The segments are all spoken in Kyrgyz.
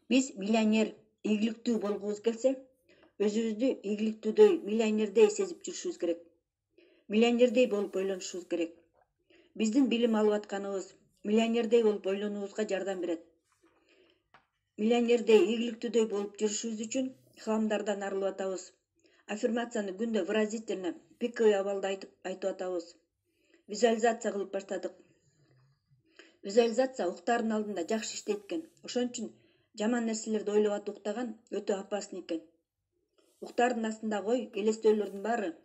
Биз миллионер, ийгиликтүү болгубуз келсе, өзүбүздү ийгиликтүүдөй, миллионердей сезип жүрүшүбүз керек. Миллионердей болуп ойлонушубуз керек. Биздин билим алып атканыбыз миллионердей болуп ойлонуубузга жардам берет. Миллионердей, ийгиликтүүдөй болуп жүрүшүбүз үчүн хламдардан арылып атабыз. Аффирмацияны күндө выразительно, пиковый абалда айтып атабыз. Визуализация кылып баштадык. Визуализация уктардын алдында жакшы иштейт экен. Ошон үчүн жаман нерселерди ойлоп атып уктаган өтө опасный экен. Уктардын астындагы ой, элестөөлөрдүн баары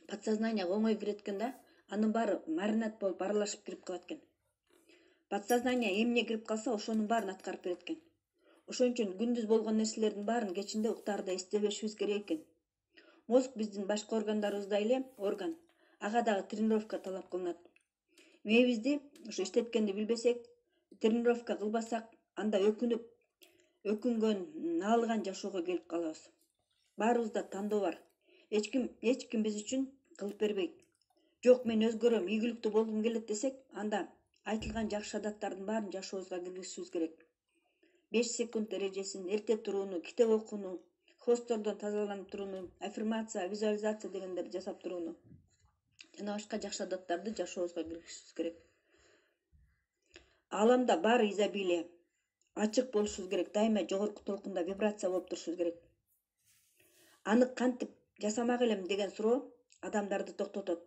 подсознанияга оңой кирет экен да, анын баары маринад болуп аралашып кирип калат экен. Подсознание эмне кирип калса, ошонун баарын аткарып берет экен. Ошон үчүн күндүз болгон нерселердин баарын кечинде уктарда эстебешибиз керек экен. Мозг биздин башка органдарыбыздай эле орган. Ага дагы тренировка талап кылынат. Мээбизди ошо иштеткенди билбесек, тренировка кылбасак, анда өкүнгөн, наалыган жашоого келип калабыз. Баарыбызда тандоо бар. Эч ким биз үчүн кылып бербейт. Жок, мен өзгөрөм, ийгиликтүү болгум келет десек, анда айтылган жакшы адаттардын баарын жашообузга киргизишибиз керек. 5 секунд эрежесин, эрте турууну, китеп окууну, хосттордон тазаланып турууну, аффирмация, визуализация дегендерди жасап турууну жана башка жакшы адаттарды жашообузга киргизишибиз керек. Ааламда баары изобилие. Ачык болушубуз керек, дайыма жогорку толкунда вибрация болуп турушубуз керек. Аны кантип жасамак элем деген суроо адамдарды токтотот.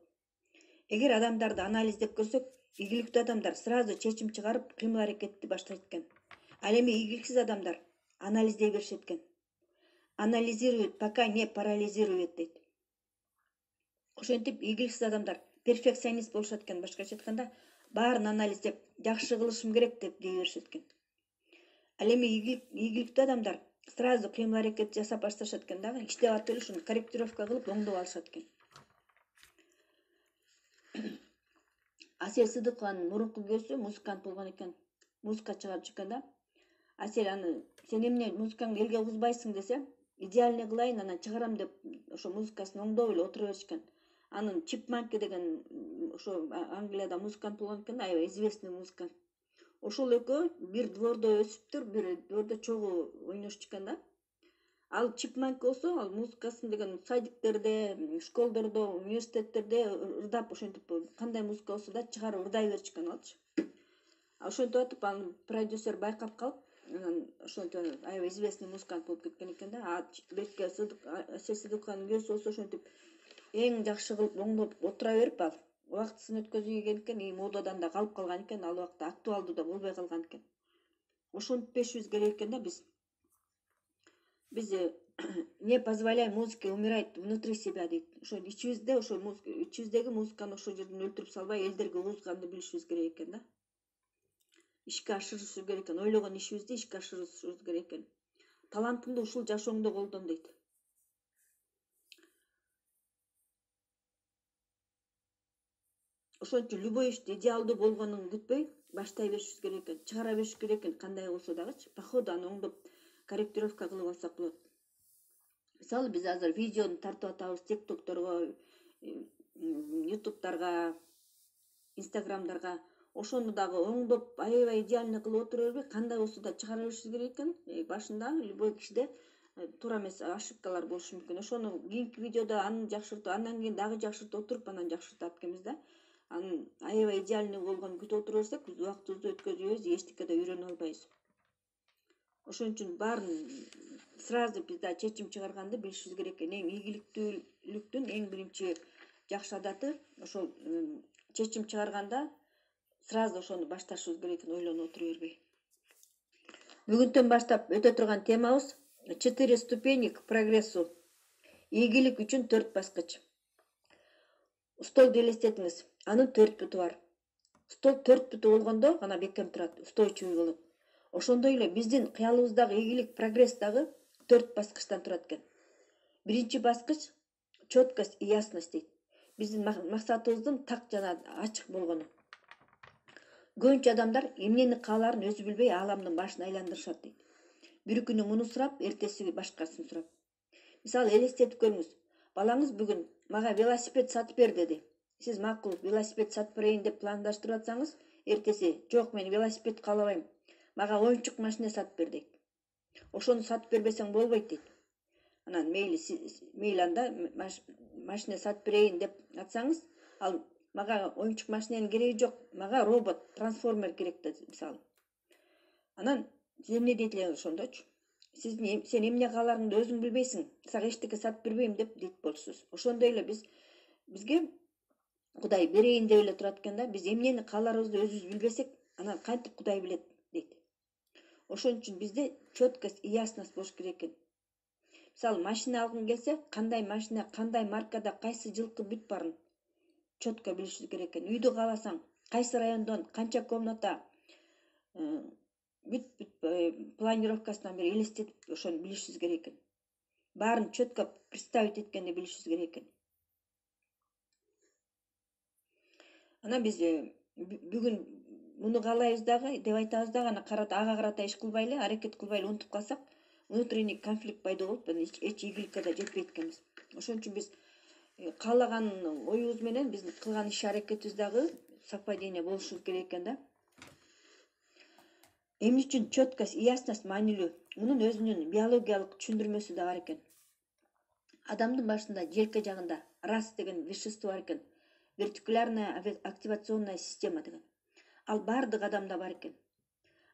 Эгер адамдарды анализдеп көрсөк, ийгиликтүү адамдар сразу чечим чыгарып, кыймыл-аракетти баштайт экен. Ал эми ийгиликсиз адамдар анализдей беришет экен. Анализирует, пока не парализирует дейт. Ошентип ийгиликсиз адамдар перфекционист болушат экен, башкача айтканда, баарын анализдеп, жакшы кылышым керек деп дей беришет экен. Ал эми ийгиликтүү адамдар сразу кыймыл-аракет жасап башташат экен дагы, иштеп атып эле ушуну корректировка кылып оңдоп алышат экен. Асел Сыдыкованын мурунку күйөөсү музыкант болгон экен. Музыка чыгарып жүргөн да. Асел аны сен эмне музыкаңды элге угузбайсың десе, идеальный кылайын, анан чыгарам деп ошо музыкасын оңдоп эле отура беришкен. Анын Чипманки деген ошо Англияда музыкант болгон экен, аябай известный музыкант. Ошол экөө бир двордо өсүптүр, бир двордо чогуу ойношчу экен да. Ал Чипманки болсо, ал музыкасын деген садиктерде, школдордо, университеттерде ырдап ошентип кандай музыка болсо да чыгарып ырдай берчү экен алчы. Ошентип атып аны продюсер байкап калып, анан ошентип аябай известный музыкант болуп кеткен экен да. Бетке Асел Сыдыкованын күйөөсү болсо ошентип эң жакшы кылып оңдоп отура берип ал убактысын өткөзүп келген экен, и модадан да калып калган экен, ал убакта актуалдуу да болбой калган экен. Ошентпешибиз керек экен да биз. Биз не позволяй музыке умирать внутри себя дейт. Ошо ичибиздеги музыканы ошол жерден өлтүрүп салбай, элдерге угузганды билишибиз керек экен да. Ишке ашырышыбыз керек экен, ойлогон ишибизди ишке ашырышыбыз керек экен. Талантыңды ушул жашооңдо колдон дейт. Ошон үчүн любой ишти идеалдуу болгонун күтпөй баштай беришибиз керек экен, чыгара беришибиз керек экен, кандай болсо дагычы. По ходу аны оңдоп корректировка кылып алсак болот. Мисалы биз азыр видеону тартып атабыз TikTok'торго, YouTube'дарга, Instagram'дарга. Ошону дагы оңдоп, аябай идеально кылып отура бербей, кандай болсо да чыгара беришибиз керек экен. Башында любой кишиде туура эмес ошибкалар болушу мүмкүн. Ошону кийинки видеодо аны жакшыртып, андан кийин дагы жакшыртып отуруп, анан жакшыртат экенбиз да. Анын аябай идеальный болгонун күтүп отура берсек, биз убактыбызды өткөзбөйбүз, эчтеке да үйрөнө албайбыз. Ошон үчүн баарын сразу биз да чечим чыгарганды билишибиз керек экен. Эң ийгиликтүүлүктүн эң биринчи жакшы адаты ошол чечим чыгарганда сразу ошону башташыбыз керек экен, ойлонуп отура бербей. Бүгүнтөн баштап өтө турган темабыз 4 ступени к прогрессу. Ийгилик үчүн 4 баскыч. Столду элестетиңиз. Анын 4 буту бар. Стол 4 буту болгондо гана бекем турат, устойчивый болот. Ошондой эле биздин кыялыбыздагы ийгилик, прогресс дагы 4 баскычтан турат экен. Биринчи баскыч четкость и ясность дейт. Биздин максатыбыздын так жана ачык болгону. Көбүнчө адамдар эмнени кааларын өзү билбей ааламдын башын айландырышат дейт. Бир күнү муну сурап, эртеси башкасын сурап. Мисалы элестетип көрүңүз. Балаңыз бүгүн мага велосипед сатып бер деди. Сиз макул велосипед сатып берейин деп пландаштырып атсаңыз, эртеси жок, мен велосипед каалабайм. Мага оюнчук машина сатып бер дейт. Ошону сатып бербесең болбойт дейт. Анан мейли анда машина сатып берейин деп атсаңыз, ал мага оюнчук машинанын кереги жок, мага робот, трансформер керек деп мисалы. Анан сиз эмне дейт эле ошондочу? Сен эмне кааларыңды өзүң билбейсиң, сага эчтеке сатып бербейм деп дейт болчусуз. Ошондой эле бизге Кудай берейин деп эле турат экен да, биз эмнени кааларыбызды өзүбүз билбесек, анан кантип Кудай билет дейт. Ошон үчүн бизде четкость и ясность болуш керек экен. Мисалы, машина алгың келсе, кандай машина, кандай маркада, кайсы жылкы бүт барын четко билишибиз керек экен. Үйдү кааласаң, кайсы райондон, канча комната, бүт планировкасынан бери элестетип ошону билишибиз керек экен. Баарын четко представить эткенди билишибиз керек экен. Анан биз бүгүн муну каалайбыз дагы деп айтабыз дагы, ага карата иш кылбай эле, аракет кылбай эле унутуп калсак, внутренний конфликт пайда болуп, эч ийгиликке да жетпейт экенбиз. Ошон үчүн биз каалаган оюбуз менен биздин кылган иш аракетибиз дагы совпадение болушу керек экен да. Эмне үчүн четкость и ясность маанилүү? Мунун өзүнүн биологиялык түшүндүрмөсү да бар экен. Адамдын башында желке жагында раз деген вещество бар экен. Вертикулярная активационная система деген. Ал бардык адамда бар экен.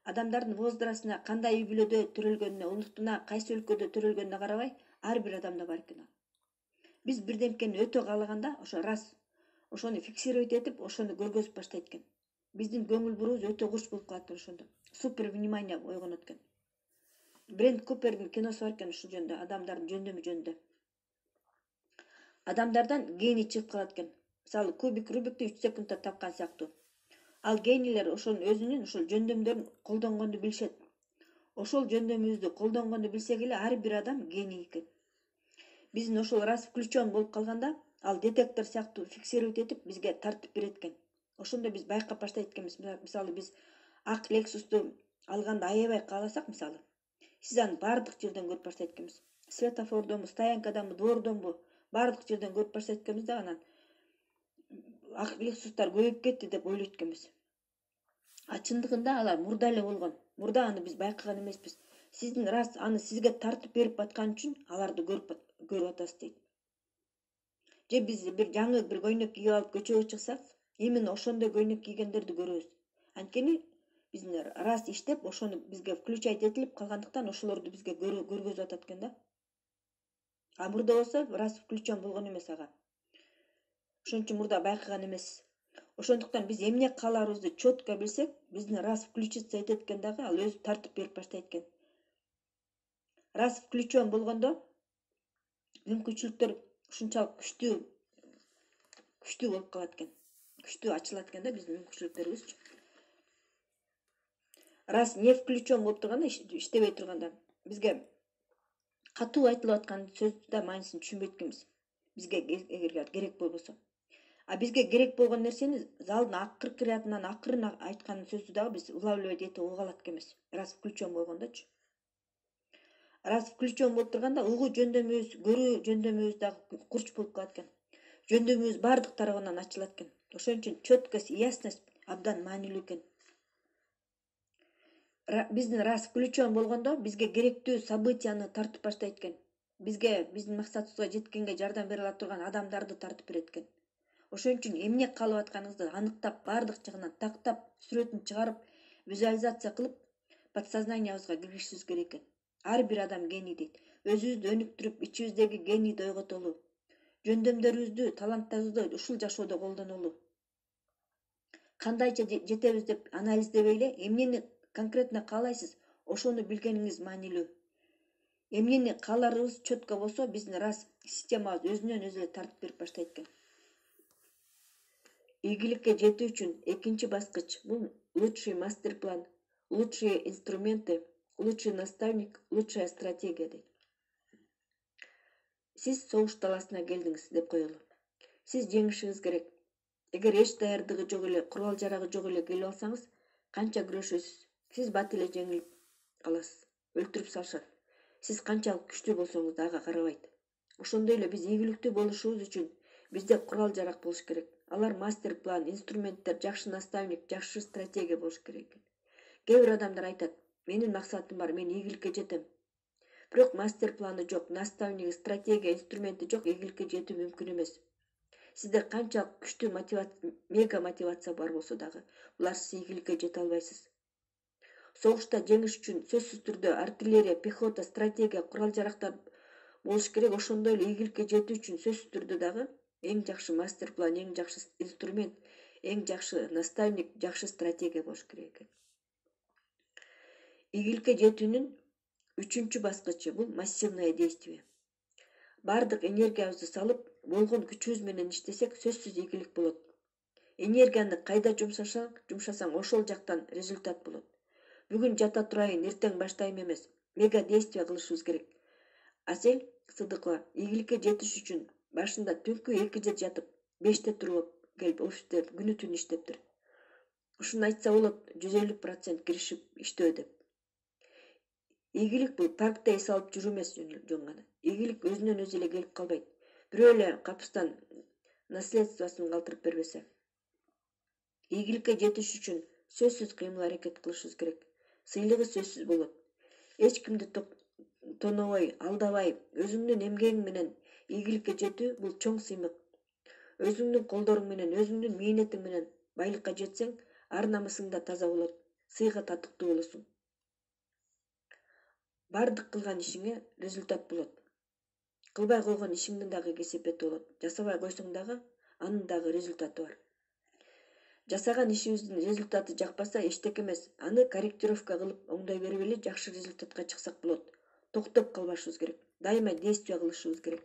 Адамдардын возрастына, кандай үй бүлөдө төрөлгөнүнө, улуттуна, кайсы өлкөдө төрөлгөнүнө карабай, ар бир адамда бар экен. Биз бирдемкени өтө каалаганда, ошо раз, ошону фиксировать этип, ошону көргөзүп баштайт экен. Биздин көңүл буруубуз өтө куч болуп калат ошондо. Супер внимание ойгонот экен. Бренд Купердин киносу бар экен ушул жөнүндө, адамдардын жөндөмү жөнүндө. Адамдардан гений чыгып калат экен. Мисалы, кубик Рубикти 3 секундда тапкан сыяктуу. Ал генийлер ошонун өзүнүн ошол жөндөмдөрүн колдонгонду билишет. Ошол жөндөмүбүздү колдонгонду билсек эле ар бир адам гений экен. Биздин ошол раз включен болуп калганда, ал детектор сыяктуу фиксировать этип бизге тартып берет экен. Ошондо биз байкап баштайт экенбиз. Мисалы, биз ак Lexus'ту алганда аябай кааласак, мисалы, сиз аны бардык жерден көрүп баштайт экенбиз. Светофордонбу, стоянкаданбы, двордонбу, бардык жерден көрүп баштайт экенбиз да, анан ак Lexus'тар көбөйүп кетти деп ойлойт экенбиз. Чындыгында алар мурда эле болгон. Мурда аны биз байкаган эмеспиз. Сиздин раз аны сизге тартып берип аткан үчүн аларды көрүп атасыз дейт. Же биз бир жаңы бир көйнөк кийип алып көчөгө чыксак, именно ошондой көйнөк кийгендерди көрөбүз. Анткени биздин раз иштеп, ошону бизге включать этилип калгандыктан ошолорду бизге көргөзүп атат экен да. А мурда болсо раз включен болгон эмес ага. Ошон үчүн мурда байкаган эмессиз. Ошондуктан биз эмне кааларыбызды четко билсек, биздин раз включиться этет экен дагы, ал өзү тартып берип баштайт экен. Раз включен болгондо мүмкүнчүлүктөр ушунчалык күчтүү болуп калат экен. Күчтүү ачылат экен да биздин мүмкүнчүлүктөрүбүзчү. Раз не включен болуп турганда, иштебей турганда, бизге катуу айтылып аткан сөздү да маанисин түшүнбөйт экенбиз. Бизге эгер керек болбосо. А бизге керек болгон нерсени залдын акыркы рядынан акырын айткан сөздү дагы биз улавливать этип уга алат экенбиз. Раз включен болгондочу. Раз включен болуп турганда, угуу жөндөмүбүз, көрүү жөндөмүбүз дагы курч болуп калат экен. Жөндөмүбүз бардык тарабынан ачылат экен. Ошон үчүн четкость и ясность абдан маанилүү экен. Биздин раз включен болгондо бизге керектүү событияны тартып баштайт экен. Бизге биздин максатыбызга жеткенге жардам бере ала турган адамдарды тартып берет экен. Ошон үчүн эмне каалап атканыңызды аныктап, бардык жагынан тактап, сүрөтүн чыгарып, визуализация кылып, подсознаниябызга киргизишибиз керек экен. Ар бир адам гений дейт. Өзүбүздү өнүктүрүп, ичибиздеги генийди ойготолу. Жөндөмдөрүбүздү, таланттарыбызды ушул жашоодо колдонолу. Кандайча жетебиз деп анализдебей эле, эмнени конкретно каалайсыз, ошону билгениңиз маанилүү. Эмнени кааларыбыз четко болсо, биздин раз системабыз өзүнөн өзү эле тартып берип баштайт экен. Ийгиликке жетүү үчүн экинчи баскыч бул лучший мастер-план, лучшие инструменты, лучший наставник, лучшая стратегия дейт. Сиз согуш таласына келдиңиз деп коелу. Сиз жеңишиңиз керек. Эгер эч даярдыгы жок эле, курал жарагы жок эле келип алсаңыз, канча күрөшөсүз, сиз бат эле жеңилип каласыз, өлтүрүп салышат. Сиз канчалык күчтүү болсоңуз да ага карабайт. Ошондой эле биз ийгиликтүү болушубуз үчүн бизде курал жарак болуш керек. Алар мастер-план, инструменттер, жакшы наставник, жакшы стратегия болуш керек. Кээ бир адамдар айтат, Менин максатым бар, мен ийгиликке жетем. Бирок мастер планы жок, наставниги, стратегия, инструменти жок, ийгиликке жетүү мүмкүн эмес. Сизде канча күчтүү мега мотивация бар болсо дагы, булар сиз ийгиликке жете албайсыз. Согушта жеңиш үчүн сөзсүз түрдө артиллерия, пехота, стратегия, курал-жарактар болуш керек. Ошондой эле ийгиликке жетүү үчүн сөзсүз түрдө дагы эң жакшы мастер план, эң жакшы инструмент, эң жакшы наставник, жакшы стратегия болуш керек экен. Ийгиликке жетүүнүн үчүнчү баскычы бул массивное действие. Бардык энергиябызды салып, болгон күчүбүз менен иштесек, сөзсүз ийгилик болот. Энергияны кайда жумшасаң, ошол жактан результат болот. Бүгүн жата турайын, эртең баштайм эмес, мега действие кылышыбыз керек. Асель Сыдыкова ийгиликке жетиш үчүн башында түнкү 2-де жатып, 5-те туруп келип офисте күнү түн иштептир. Ушуну айтса болот, 150% киришип иштөө деп. Ийгилик бул паркта эс алып жүрүү эмес жөн гана. Ийгилик өзүнөн өзү эле келип калбайт. Бирөө эле капыстан наследствосын калтырып бербесе. Ийгиликке жетиш үчүн сөзсүз кыймыл аракет кылышыбыз керек. Сыйлыгы сөзсүз болот. Эч кимди тонобой, алдабай, өзүңдүн эмгегиң менен ийгиликке жетүү бул чоң сыймык. Өзүңдүн колдоруң менен, өзүңдүн мээнетиң менен байлыкка жетсең, ар намысың да таза болот, сыйга татыктуу болосуң. Бардык кылган ишиңе результат болот. Кылбай койгон ишиңдин дагы кесепети болот. Жасабай койсоң дагы анын дагы результаты бар. Жасаган ишибиздин результаты жакпаса эчтеке эмес. Аны корректировка кылып оңдой берип эле жакшы результатка чыксак болот. Токтоп калбашыбыз керек. Дайыма действие кылышыбыз керек.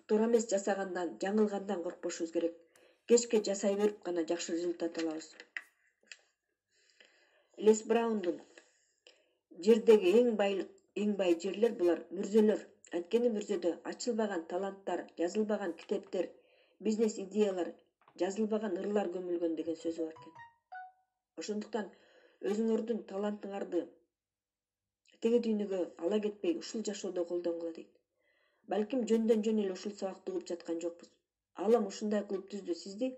Туура эмес жасагандан, жаңылгандан коркпошубуз керек. Кечке жасай берип гана жакшы результат алабыз. Лес Браундун жердеги эң бай жерлер булар мүрзөлөр. Анткени мүрзөдө ачылбаган таланттар, жазылбаган китептер, бизнес идеялар, жазылбаган ырлар көмүлгөн деген сөзү бар экен. Ошондуктан өзүңөрдүн талантыңарды теги дүйнөгө ала кетпей, ушул жашоодо колдонгула дейт. Балким жөндөн жөн эле ушул сабакты угуп жаткан жокпуз. Алам ушундай кылып түздү сизди,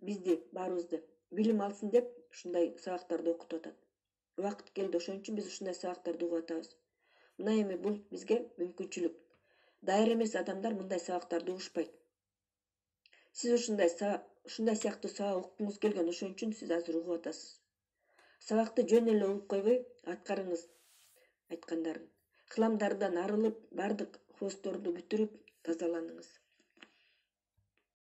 бизди, баарыбызды билим алсын деп ушундай сабактарды окутуп атат. Убакыт келди, ошон үчүн биз ушундай сабактарды угуп атабыз. Мына эми бул бизге мүмкүнчүлүк. Дайыр эмес адамдар мындай сабактарды угушпайт. Сиз ушундай сыяктуу сабак уккуңуз келген, ошон үчүн сиз азыр угуп атасыз. Сабакты жөн эле угуп койбой, аткарыңыз айткандарын. Хыламдардан арылып, бардык хвостторду бүтүрүп тазаланыңыз.